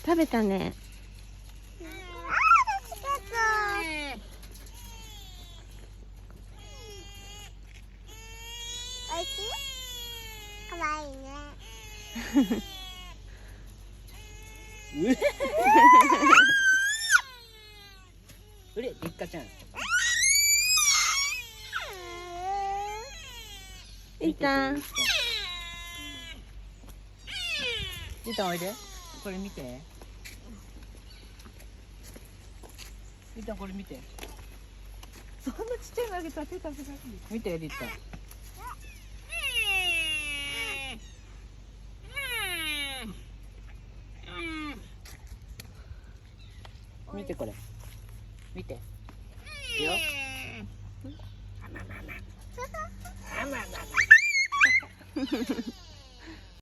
食べたね。おいしい？かわいいね。うれ、りっかちゃん。いったん。りったんおいで。これ見て。りったんこれ見て。そんなちっちゃいのあげたら手食べられる。見てりったん。見てこれ。見て。いいよ。あままま。あままま。